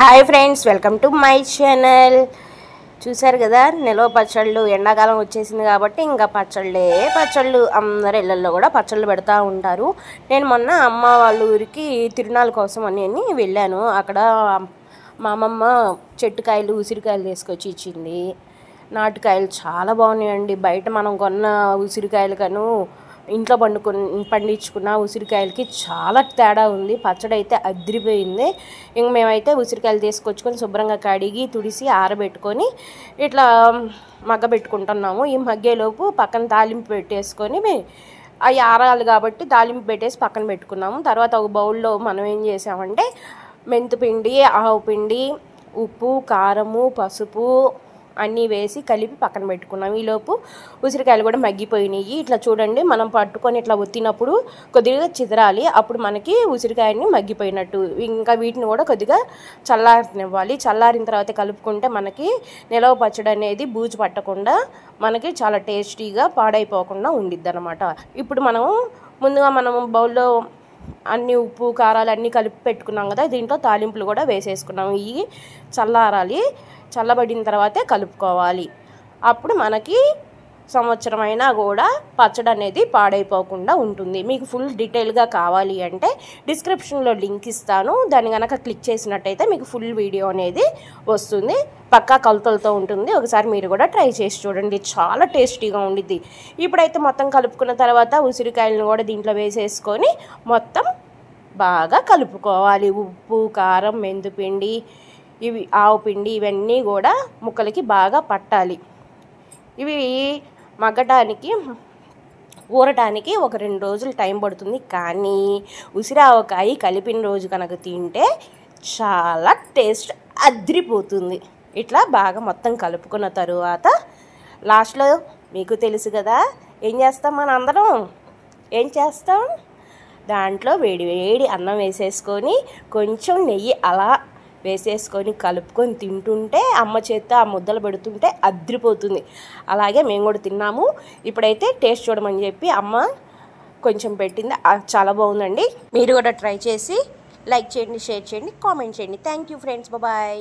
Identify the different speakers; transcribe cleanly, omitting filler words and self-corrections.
Speaker 1: Hi friends, welcome to my channel. చూసారు కదా, నిల్వ పచ్చళ్ళు. ఎండాకాలం వచ్చేసింది కాబట్టి ఇంకా పచ్చళ్ళు అందరి ఇళ్ళల్లో కూడా పచ్చళ్ళు పెడతా ఉంటారు. నేను మొన్న అమ్మ వాళ్ళ ఊరికి తిరునాళ్ళ కోసం అని వెళ్ళాను. అక్కడ మా అమ్మమ్మ చెట్టుకాయలు ఉసిరికాయలు తీసుకొచ్చి ఇచ్చింది. నాటుకాయలు చాలా బాగున్నాయండి. బయట మనం కొన్న ఉసిరికాయలు కను ఇంట్లో పండించుకున్న ఉసిరికాయలకి చాలా తేడా ఉంది. పచ్చడి అయితే అదిరిపోయింది. ఇంక మేమైతే ఉసిరికాయలు తీసుకొచ్చుకొని శుభ్రంగా కడిగి తుడిసి ఆరబెట్టుకొని ఇట్లా మగ్గబెట్టుకుంటున్నాము. ఈ మగ్గేలోపు పక్కన తాలింపు పెట్టేసుకొని అవి ఆరాలి కాబట్టి తాలింపు పెట్టేసి పక్కన పెట్టుకున్నాము. తర్వాత ఒక బౌల్లో మనం ఏం చేసామంటే మెంతిపిండి, ఆవు పిండి, ఉప్పు, కారము, పసుపు అన్నీ వేసి కలిపి పక్కన పెట్టుకున్నాం. ఈలోపు ఉసిరికాయలు కూడా మగ్గిపోయినాయి. ఇట్లా చూడండి, మనం పట్టుకొని ఇట్లా ఒత్తినప్పుడు కొద్దిగా చిదరాలి. అప్పుడు మనకి ఉసిరికాయని మగ్గిపోయినట్టు. ఇంకా వీటిని కూడా కొద్దిగా చల్లారనివ్వాలి. చల్లారిన తర్వాత కలుపుకుంటే మనకి నిలవ పచ్చడి అనేది బూజు పట్టకుండా మనకి చాలా టేస్టీగా పాడైపోకుండా ఉండిద్ది అనమాట. ఇప్పుడు ముందుగా మనం బౌల్లో అన్ని ఉప్పు కారాలు అన్నీ కలిపి పెట్టుకున్నాం కదా, దీంట్లో తాలింపులు కూడా వేసేసుకున్నాం. ఇవి చల్లారాలి. చల్లబడిన తర్వాతే కలుపుకోవాలి. అప్పుడు మనకి సంవత్సరం అయినా కూడా పచ్చడి అనేది పాడైపోకుండా ఉంటుంది. మీకు ఫుల్ డీటెయిల్గా కావాలి అంటే డిస్క్రిప్షన్లో లింక్ ఇస్తాను. దాన్ని కనుక క్లిక్ చేసినట్టయితే మీకు ఫుల్ వీడియో అనేది వస్తుంది. పక్కా కొలతలతో ఉంటుంది. ఒకసారి మీరు కూడా ట్రై చేసి చూడండి, చాలా టేస్టీగా ఉండిద్ది. ఇప్పుడైతే మొత్తం కలుపుకున్న తర్వాత ఉసిరికాయలను కూడా దీంట్లో వేసేసుకొని మొత్తం బాగా కలుపుకోవాలి. ఉప్పు, కారం, మెంతిపిండి, ఇవి ఆవు పిండి, ఇవన్నీ కూడా ముక్కలకి బాగా పట్టాలి. ఇవి మగ్గటానికి ఊరటానికి ఒక 2 రోజులు టైం పడుతుంది. కానీ ఉసిరావకాయ కలిపిన రోజు కనుక తింటే చాలా టేస్ట్ అదిరిపోతుంది. ఇట్లా బాగా మొత్తం కలుపుకున్న తరువాత లాస్ట్లో మీకు తెలుసు కదా ఏం చేస్తాం, మన అందరం ఏం చేస్తాం, దాంట్లో వేడి అన్నం వేసేసుకొని కొంచెం నెయ్యి అలా వేసేసుకొని కలుపుకొని తింటుంటే అమ్మ చేత ఆ ముద్దలు పెడుతుంటే అదిరిపోతుంది. అలాగే మేము కూడా తిన్నాము. ఇప్పుడైతే టేస్ట్ చూడమని చెప్పి అమ్మ కొంచెం పెట్టింది. చాలా బాగుందండి. మీరు కూడా ట్రై చేసి లైక్ చేయండి, షేర్ చేయండి, కామెంట్ చేయండి. Thank you friends, bye.